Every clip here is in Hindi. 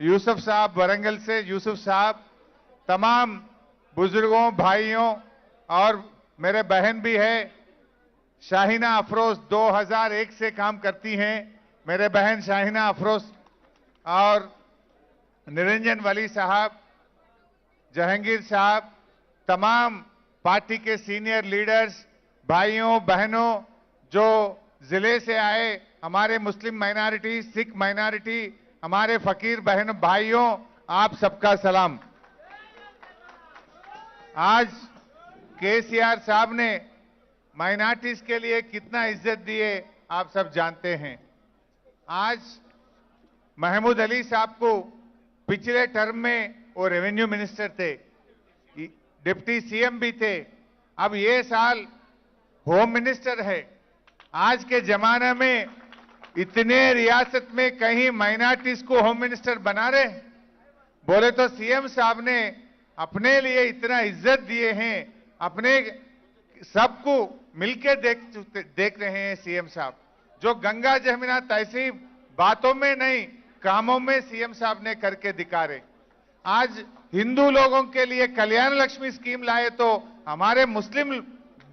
यूसुफ साहब वरंगल से, यूसुफ साहब, तमाम बुजुर्गों, भाइयों और मेरे बहन भी है शाहीना अफरोज 2001 से काम करती हैं। मेरे बहन शाहीना अफरोज और निरंजन वली साहब, जहांगीर साहब, तमाम पार्टी के सीनियर लीडर्स, भाइयों बहनों जो जिले से आए, हमारे मुस्लिम माइनॉरिटी, सिख माइनॉरिटी, हमारे फकीर बहन भाइयों, आप सबका सलाम। आज केसीआर साहब ने माइनॉरिटीज के लिए कितना इज्जत दी है आप सब जानते हैं। आज महमूद अली साहब को पिछले टर्म में वो रेवेन्यू मिनिस्टर थे, डिप्टी सीएम भी थे, अब ये साल होम मिनिस्टर है। आज के जमाने में इतने रियासत में कहीं माइनॉरिटीज को होम मिनिस्टर बना रहे बोले तो सीएम साहब ने अपने लिए इतना इज्जत दिए हैं, अपने सबको मिलकर देख रहे हैं सीएम साहब। जो गंगा जमुना तहसीब बातों में नहीं कामों में सीएम साहब ने करके दिखा रहे। आज हिंदू लोगों के लिए कल्याण लक्ष्मी स्कीम लाए तो हमारे मुस्लिम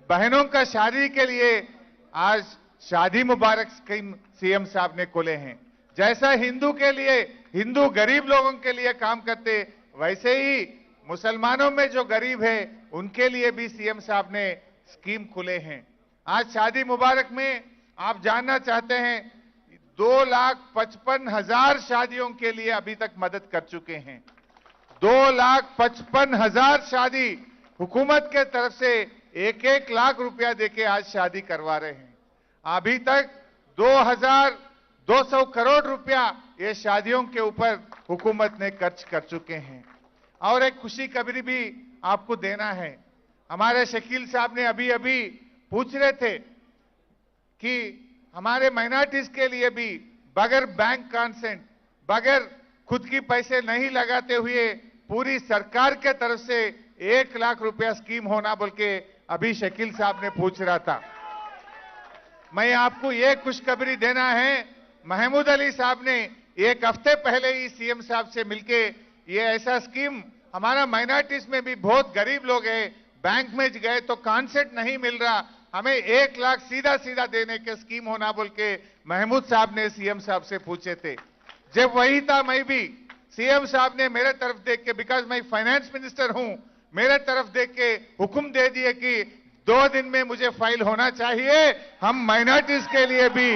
बहनों का शादी के लिए आज शादी मुबारक स्कीम सीएम साहब ने खोले हैं। जैसा हिंदू के लिए, हिंदू गरीब लोगों के लिए काम करते, वैसे ही मुसलमानों में जो गरीब है उनके लिए भी सीएम साहब ने स्कीम खुले हैं। आज शादी मुबारक में आप जानना चाहते हैं 2,55,000 शादियों के लिए अभी तक मदद कर चुके हैं। 2,55,000 शादी हुकूमत के तरफ से 1-1 लाख रुपया देके आज शादी करवा रहे हैं। अभी तक 2,200 करोड़ रुपया ये शादियों के ऊपर हुकूमत ने खर्च कर चुके हैं। और एक खुशी खबरी भी आपको देना है। हमारे शकील साहब ने अभी अभी पूछ रहे थे कि हमारे माइनॉरिटीज के लिए भी बगैर बैंक कंसेंट, बगैर खुद की पैसे नहीं लगाते हुए पूरी सरकार के तरफ से 1 लाख रुपया स्कीम होना बोल के अभी शकील साहब ने पूछ रहा था। मैं आपको ये खुशखबरी देना है, महमूद अली साहब ने 1 हफ्ते पहले ही सीएम साहब से मिलके ये ऐसा स्कीम, हमारा माइनॉरिटीज में भी बहुत गरीब लोग हैं, बैंक में गए तो कॉन्सेंट नहीं मिल रहा, हमें 1 लाख सीधा सीधा देने के स्कीम होना बोल के महमूद साहब ने सीएम साहब से पूछे थे। जब वही था मैं भी सीएम साहब ने मेरे तरफ देख के, बिकॉज मैं फाइनेंस मिनिस्टर हूं, मेरे तरफ देख के हुक्म दे दिए कि 2 दिन में मुझे फाइल होना चाहिए। हम माइनॉरिटीज के लिए भी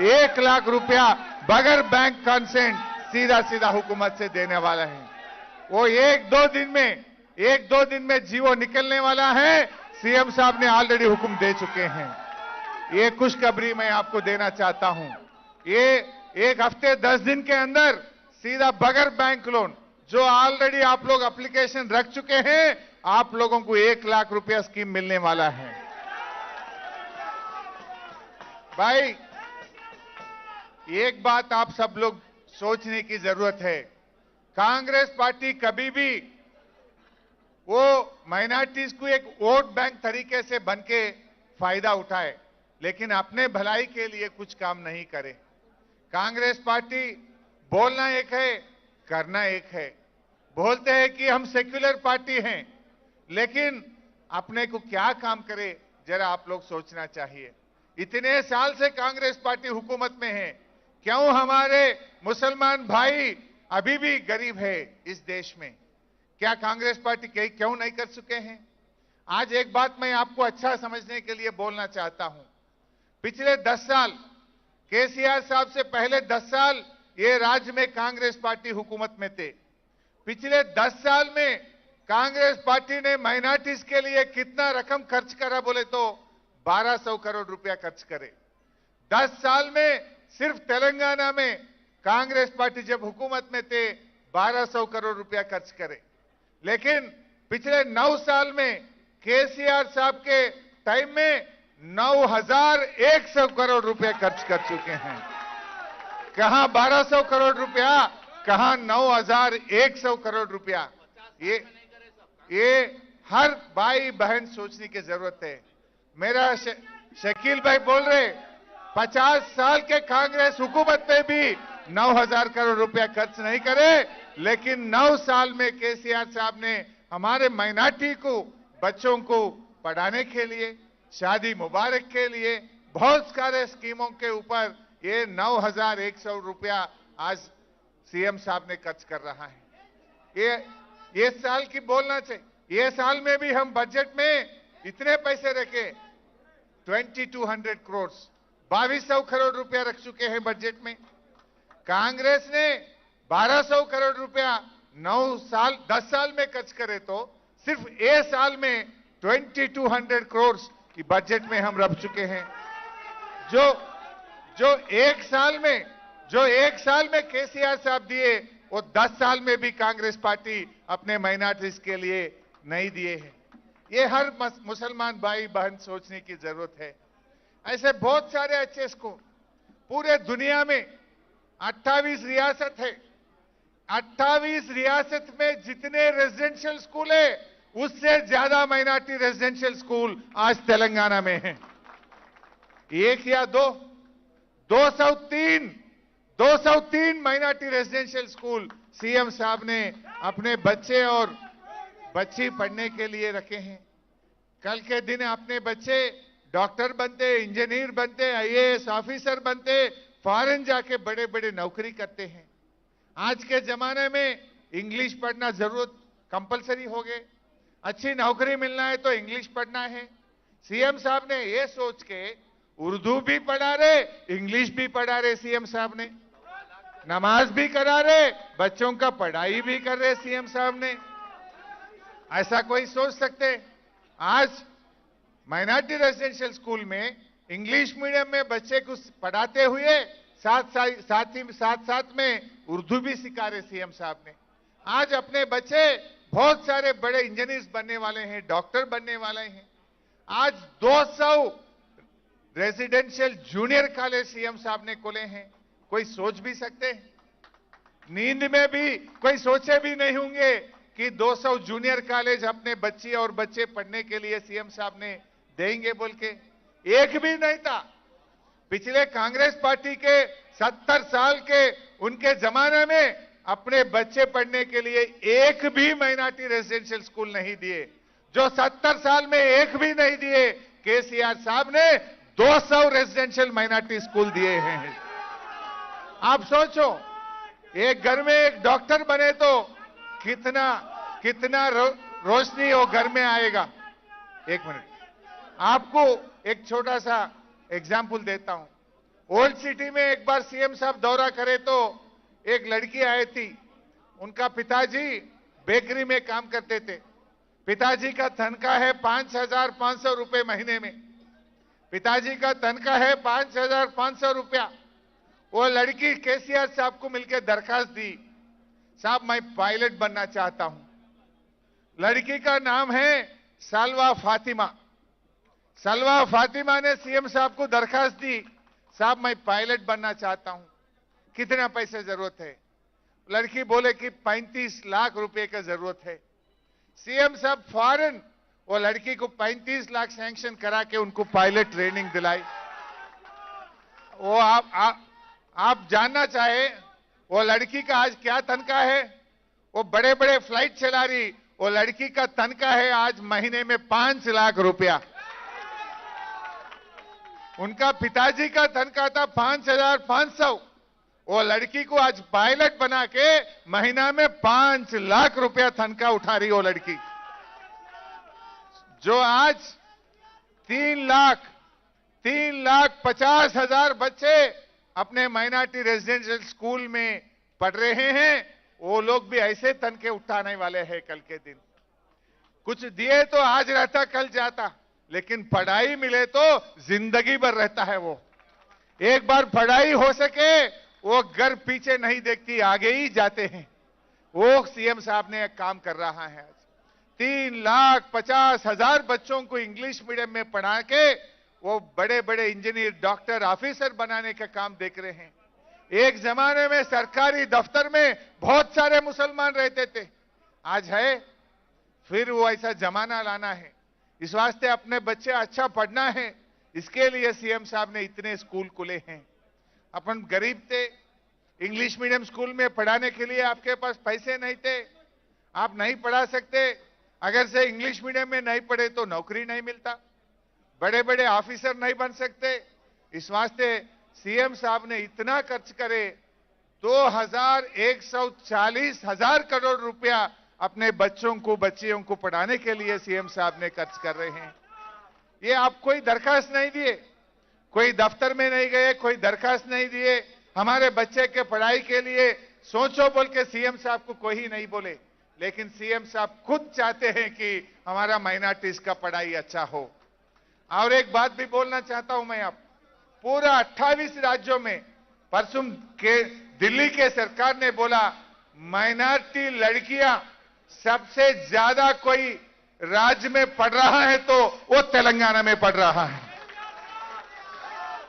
1 लाख रुपया बगैर बैंक कंसेंट सीधा सीधा हुकूमत से देने वाला है। वो 1-2 दिन में जीवो निकलने वाला है। सीएम साहब ने ऑलरेडी हुक्म दे चुके हैं। ये खुशखबरी मैं आपको देना चाहता हूं। ये 1 हफ्ते 10 दिन के अंदर सीधा बगैर बैंक लोन जो ऑलरेडी आप लोग एप्लीकेशन रख चुके हैं, आप लोगों को 1 लाख रुपया स्कीम मिलने वाला है। भाई एक बात आप सब लोग सोचने की जरूरत है, कांग्रेस पार्टी कभी भी वो माइनॉरिटीज को एक वोट बैंक तरीके से बनके फायदा उठाए, लेकिन अपने भलाई के लिए कुछ काम नहीं करे। कांग्रेस पार्टी बोलना एक है, करना एक है। बोलते हैं कि हम सेक्युलर पार्टी हैं, लेकिन अपने को क्या काम करे जरा आप लोग सोचना चाहिए। इतने साल से कांग्रेस पार्टी हुकूमत में है, क्यों हमारे मुसलमान भाई अभी भी गरीब है इस देश में? क्या कांग्रेस पार्टी क्यों नहीं कर चुके हैं? आज एक बात मैं आपको अच्छा समझने के लिए बोलना चाहता हूं। पिछले 10 साल, केसीआर साहब से पहले 10 साल ये राज्य में कांग्रेस पार्टी हुकूमत में थे। पिछले 10 साल में कांग्रेस पार्टी ने माइनॉरिटीज के लिए कितना रकम खर्च करा बोले तो 1200 करोड़ रुपया खर्च करे। 10 साल में सिर्फ तेलंगाना में कांग्रेस पार्टी जब हुकूमत में थे 1200 करोड़ रुपया खर्च करे। लेकिन पिछले 9 साल में केसीआर साहब के टाइम में 9,100 करोड़ रुपए खर्च कर चुके हैं। कहां 1200 करोड़ रुपया, कहां 9,100 करोड़ रुपया। ये हर भाई बहन सोचने की जरूरत है। मेरा शकील भाई बोल रहे 50 साल के कांग्रेस हुकूमत में भी 9,000 करोड़ रुपया खर्च नहीं करे, लेकिन 9 साल में केसीआर साहब ने हमारे माइनॉरिटी को, बच्चों को पढ़ाने के लिए, शादी मुबारक के लिए बहुत सारे स्कीमों के ऊपर ये 9,100 रुपया आज सीएम साहब ने खर्च कर रहा है। ये साल की बोलना चाहिए। ये साल में भी हम बजट में इतने पैसे रखे, 2200 करोड़, 2200 करोड़ रुपया रख चुके हैं बजट में। कांग्रेस ने 1200 करोड़ रुपया 10 साल में खर्च करे तो सिर्फ एक साल में 2200 करोड़ की बजट में हम रख चुके हैं। जो एक साल में केसीआर साहब दिए, वो 10 साल में भी कांग्रेस पार्टी अपने माइनॉरिटीज के लिए नहीं दिए हैं। ये हर मुसलमान भाई बहन सोचने की जरूरत है। ऐसे बहुत सारे अच्छे स्कूल पूरे दुनिया में 28 रियासत है। 28 रियासत में जितने रेजिडेंशियल स्कूल है, उससे ज्यादा माइनॉरिटी रेजिडेंशियल स्कूल आज तेलंगाना में है। एक या दो, 203 माइनॉरिटी रेजिडेंशियल स्कूल सीएम साहब ने अपने बच्चे और बच्ची पढ़ने के लिए रखे हैं। कल के दिन अपने बच्चे डॉक्टर बनते, इंजीनियर बनते, आईएएस ऑफिसर बनते, फॉरेन जाके बड़े बड़े नौकरी करते हैं। आज के जमाने में इंग्लिश पढ़ना जरूरत कंपलसरी हो गए। अच्छी नौकरी मिलना है तो इंग्लिश पढ़ना है। सीएम साहब ने ये सोच के उर्दू भी पढ़ा रहे, इंग्लिश भी पढ़ा रहे। सीएम साहब ने नमाज भी करा रहे, बच्चों का पढ़ाई भी कर रहे सीएम साहब ने। ऐसा कोई सोच सकते? आज माइनॉरिटी रेजिडेंशियल स्कूल में इंग्लिश मीडियम में बच्चे को पढ़ाते हुए साथ में उर्दू भी सिखा रहे सीएम साहब ने। आज अपने बच्चे बहुत सारे बड़े इंजीनियर्स बनने वाले हैं, डॉक्टर बनने वाले हैं। आज 200 रेजिडेंशियल जूनियर कॉलेज सीएम साहब ने खोले हैं। कोई सोच भी सकते हैं? नींद में भी कोई सोचे भी नहीं होंगे कि 200 जूनियर कॉलेज अपने बच्ची और बच्चे पढ़ने के लिए सीएम साहब ने देंगे बोल के। एक भी नहीं था। पिछले कांग्रेस पार्टी के 70 साल के उनके जमाने में अपने बच्चे पढ़ने के लिए एक भी माइनॉरिटी रेजिडेंशियल स्कूल नहीं दिए। जो 70 साल में एक भी नहीं दिए, केसीआर साहब ने 200 रेजिडेंशियल माइनॉरिटी स्कूल दिए हैं। आप सोचो, एक घर में एक डॉक्टर बने तो कितना रोशनी वो घर में आएगा। एक मिनट, आपको एक छोटा सा एग्जाम्पल देता हूं। ओल्ड सिटी में एक बार सीएम साहब दौरा करे तो एक लड़की आई थी। उनका पिताजी बेकरी में काम करते थे। पिताजी का तनख्वाह है 5,500 रुपए महीने में। पिताजी का तनख्वाह है 5,500 रुपया। वो लड़की केसीआर साहब को मिलकर दरखास्त दी, साहब मैं पायलट बनना चाहता हूं। लड़की का नाम है सालवा फातिमा। सालवा फातिमा ने सीएम साहब को दरखास्त दी, साहब मैं पायलट बनना चाहता हूं, कितना पैसे जरूरत है? लड़की बोले कि 35 लाख रुपए का जरूरत है। सीएम साहब फौरन वो लड़की को 35 लाख सैंक्शन करा के उनको पायलट ट्रेनिंग दिलाई। वो आप जानना चाहे वो लड़की का आज क्या तनख्वाह है? वो बड़े बड़े फ्लाइट चला रही, वो लड़की का तनख्वाह है आज महीने में 5 लाख रुपया। उनका पिताजी का तनख्वाह था 5,500। वो लड़की को आज पायलट बना के महीना में 5 लाख रुपया तनख्वाह उठा रही। वो लड़की जो आज 3,50,000 बच्चे अपने माइनॉरिटी रेजिडेंशियल स्कूल में पढ़ रहे हैं, वो लोग भी ऐसे तनखे उठाने वाले हैं कल के दिन। कुछ दिए तो आज रहता कल जाता, लेकिन पढ़ाई मिले तो जिंदगी भर रहता है। वो एक बार पढ़ाई हो सके, वो घर पीछे नहीं देखती, आगे ही जाते हैं। वो सीएम साहब ने एक काम कर रहा है। 3,50,000 बच्चों को इंग्लिश मीडियम में पढ़ा के वो बड़े बड़े इंजीनियर, डॉक्टर, ऑफिसर बनाने का काम देख रहे हैं। एक जमाने में सरकारी दफ्तर में बहुत सारे मुसलमान रहते थे, आज है फिर वो ऐसा जमाना लाना है। इस वास्ते अपने बच्चे अच्छा पढ़ना है, इसके लिए सीएम साहब ने इतने स्कूल खुले हैं। अपन गरीब थे, इंग्लिश मीडियम स्कूल में पढ़ाने के लिए आपके पास पैसे नहीं थे, आप नहीं पढ़ा सकते। अगर से इंग्लिश मीडियम में नहीं पढ़े तो नौकरी नहीं मिलता, बड़े बड़े ऑफिसर नहीं बन सकते। इस वास्ते सीएम साहब ने इतना खर्च करे, 2,140,000 करोड़ रुपया अपने बच्चों को बच्चियों को पढ़ाने के लिए सीएम साहब ने खर्च कर रहे हैं। ये आप कोई दरखास्त नहीं दिए, कोई दफ्तर में नहीं गए, कोई दरखास्त नहीं दिए, हमारे बच्चे के पढ़ाई के लिए सोचो बोल के सीएम साहब को कोई नहीं बोले। लेकिन सीएम साहब खुद चाहते हैं कि हमारा माइनॉरिटीज का पढ़ाई अच्छा हो। और एक बात भी बोलना चाहता हूं मैं, आप पूरा 28 राज्यों में परसों के दिल्ली के सरकार ने बोला माइनॉरिटी लड़कियां सबसे ज्यादा कोई राज्य में पढ़ रहा है तो वो तेलंगाना में पढ़ रहा है।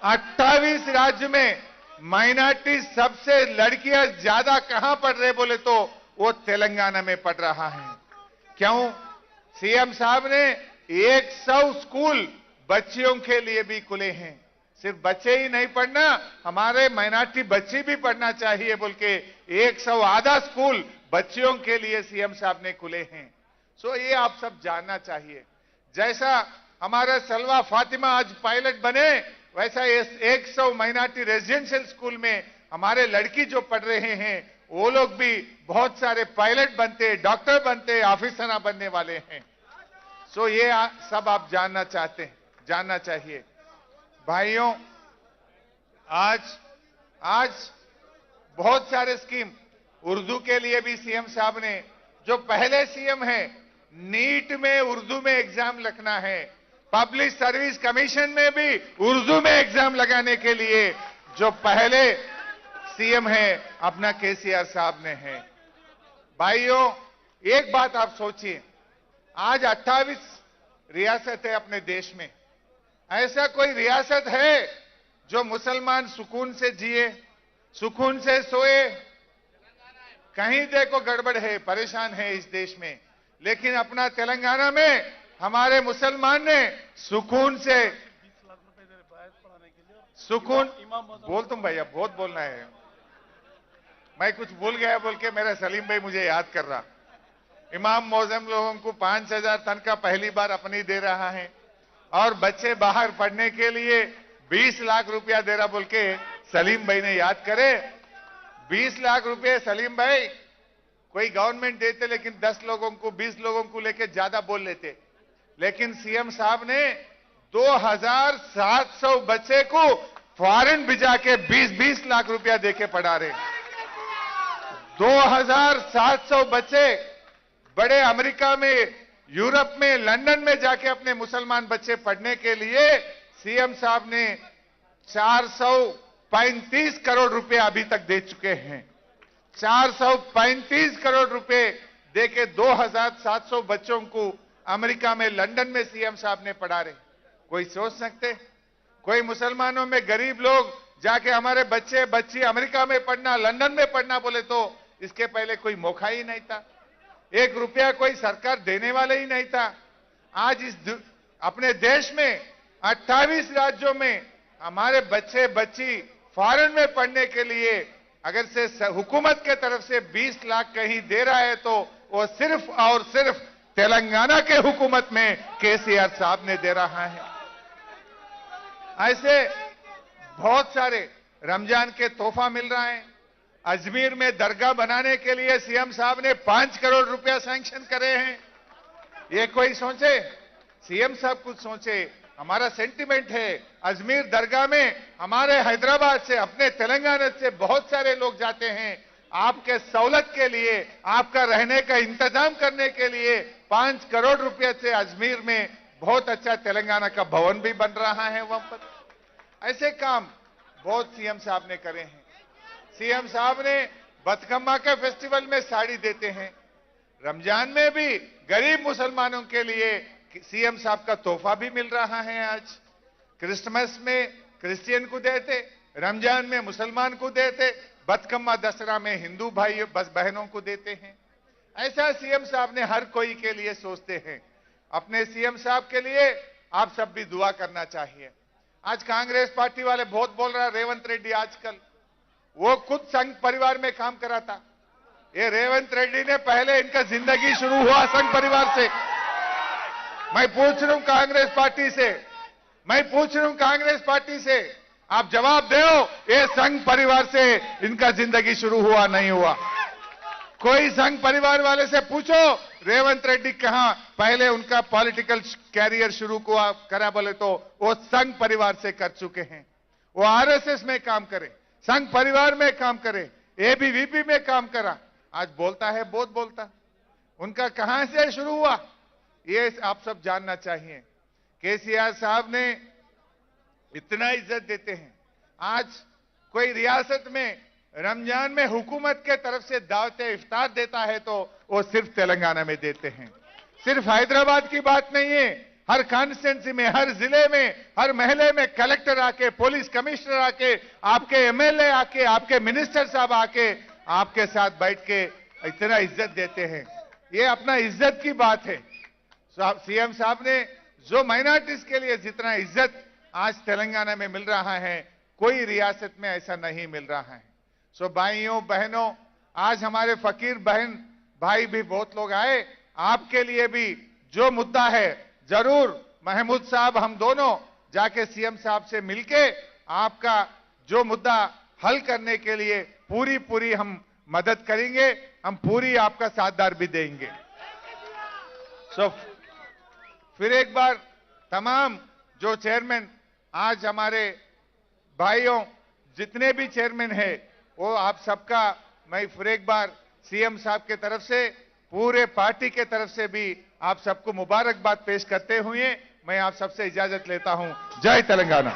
28 राज्य में माइनॉरिटी सबसे लड़कियां ज्यादा कहां पढ़ रहे बोले तो वो तेलंगाना में पढ़ रहा है। क्यों? सीएम साहब ने 100 स्कूल बच्चियों के लिए भी खुले हैं। सिर्फ बच्चे ही नहीं पढ़ना, हमारे माइनॉरिटी बच्चे भी पढ़ना चाहिए बोल के 100 आधा स्कूल बच्चियों के लिए सीएम साहब ने खुले हैं। सो ये आप सब जानना चाहिए। जैसा हमारा सलवा फातिमा आज पायलट बने, वैसा 100 माइनॉरिटी रेजिडेंशियल स्कूल में हमारे लड़की जो पढ़ रहे हैं वो लोग भी बहुत सारे पायलट बनते, डॉक्टर बनते, ऑफिसर बनने वाले हैं। सो ये सब आप जानना चाहते हैं, जानना चाहिए। भाइयों, आज बहुत सारे स्कीम उर्दू के लिए भी सीएम साहब ने, जो पहले सीएम है, नीट में उर्दू में एग्जाम लिखना है, पब्लिक सर्विस कमीशन में भी उर्दू में एग्जाम लगाने के लिए जो पहले सीएम है अपना केसीआर साहब ने है। भाइयों, एक बात आप सोचिए, आज 28 रियासत है अपने देश में। ऐसा कोई रियासत है जो मुसलमान सुकून से जिए, सुकून से सोए? कहीं देखो गड़बड़ है, परेशान है इस देश में। लेकिन अपना तेलंगाना में हमारे मुसलमान ने सुकून से, सुकून बोल तुम भैया, बहुत बोलना है। मैं कुछ भूल गया बोल के मेरा सलीम भाई मुझे याद कर रहा। इमाम मौजम लोगों को 5,000 तनख्वाह पहली बार अपनी दे रहा है और बच्चे बाहर पढ़ने के लिए 20 लाख रुपया दे रहा बोल के सलीम भाई ने याद करे। 20 लाख रुपए सलीम भाई कोई गवर्नमेंट देते, लेकिन 10 लोगों को 20 लोगों को लेके ज्यादा बोल लेते। लेकिन सीएम साहब ने 2,700 बच्चे को फॉरेन भिजा के 20-20 लाख रुपया देके पढ़ा रहे। 2,700 बच्चे बड़े अमेरिका में, यूरोप में, लंदन में जाके अपने मुसलमान बच्चे पढ़ने के लिए सीएम साहब ने 435 करोड़ रुपए अभी तक दे चुके हैं। 435 करोड़ रुपए देके 2,700 बच्चों को अमेरिका में, लंदन में सीएम साहब ने पढ़ा रहे। कोई सोच सकते? कोई मुसलमानों में गरीब लोग जाके हमारे बच्चे बच्ची अमेरिका में पढ़ना, लंदन में पढ़ना बोले तो इसके पहले कोई मौका ही नहीं था। 1 रुपया कोई सरकार देने वाला ही नहीं था। आज अपने देश में 28 राज्यों में हमारे बच्चे बच्ची फॉरेन में पढ़ने के लिए अगर से हुकूमत के तरफ से 20 लाख कहीं दे रहा है तो वो सिर्फ और सिर्फ तेलंगाना के हुकूमत में केसीआर साहब ने दे रहा है। ऐसे बहुत सारे रमजान के तोहफा मिल रहा है। अजमेर में दरगाह बनाने के लिए सीएम साहब ने 5 करोड़ रुपया सैंक्शन करे हैं। ये कोई सोचे? सीएम साहब कुछ सोचे। हमारा सेंटिमेंट है, अजमेर दरगाह में हमारे हैदराबाद से, अपने तेलंगाना से बहुत सारे लोग जाते हैं। आपके सहूलत के लिए, आपका रहने का इंतजाम करने के लिए 5 करोड़ रुपए से अजमेर में बहुत अच्छा तेलंगाना का भवन भी बन रहा है। वहां पर ऐसे काम बहुत सीएम साहब ने करे हैं। सीएम साहब ने बतकम्मा के फेस्टिवल में साड़ी देते हैं। रमजान में भी गरीब मुसलमानों के लिए सीएम साहब का तोहफा भी मिल रहा है। आज क्रिसमस में क्रिश्चियन को देते, रमजान में मुसलमान को देते, बतकम्मा दशहरा में हिंदू भाई बहनों को देते हैं। ऐसा सीएम साहब ने हर कोई के लिए सोचते हैं। अपने सीएम साहब के लिए आप सब भी दुआ करना चाहिए। आज कांग्रेस पार्टी वाले बहुत बोल रहा है रेवंत रेड्डी आजकल वो खुद संघ परिवार में काम करा था। ये रेवंत रेड्डी ने पहले इनका जिंदगी शुरू हुआ संघ परिवार से। मैं पूछ रहा हूं कांग्रेस पार्टी से, आप जवाब दो, ये संघ परिवार से इनका जिंदगी शुरू हुआ नहीं हुआ? कोई संघ परिवार वाले से पूछो रेवंत रेड्डी कहां पहले उनका पॉलिटिकल कैरियर शुरू करा, बोले तो वो संघ परिवार से कर चुके हैं। वो आरएसएस में काम करे, संघ परिवार में काम करे, एबीवीपी में काम करा, आज बोलता है बहुत बोलता। उनका कहां से शुरू हुआ ये आप सब जानना चाहिए। केसीआर साहब ने इतना इज्जत देते हैं, आज कोई रियासत में रमजान में हुकूमत के तरफ से दावते इफ्तार देता है तो वो सिर्फ तेलंगाना में देते हैं। सिर्फ हैदराबाद की बात नहीं है, हर कॉन्स्टिट्यूंसी में, हर जिले में, हर महल्ले में कलेक्टर आके, पुलिस कमिश्नर आके, आपके एमएलए आके, आपके मिनिस्टर साहब आके आपके साथ बैठ के इतना इज्जत देते हैं। ये अपना इज्जत की बात है। सीएम साहब ने जो माइनॉरिटीज के लिए जितना इज्जत आज तेलंगाना में मिल रहा है, कोई रियासत में ऐसा नहीं मिल रहा है। सो भाइयों बहनों, आज हमारे फकीर बहन भाई भी बहुत लोग आए, आपके लिए भी जो मुद्दा है जरूर महमूद साहब हम दोनों जाके सीएम साहब से मिलके आपका जो मुद्दा हल करने के लिए पूरी हम मदद करेंगे, हम पूरी आपका साथदार भी देंगे। सो फिर एक बार तमाम जो चेयरमैन आज हमारे भाइयों जितने भी चेयरमैन हैं, वो आप सबका मैं फिर एक बार सीएम साहब के तरफ से, पूरे पार्टी के तरफ से भी आप सबको मुबारकबाद पेश करते हुए मैं आप सबसे इजाजत लेता हूं। जय तेलंगाना।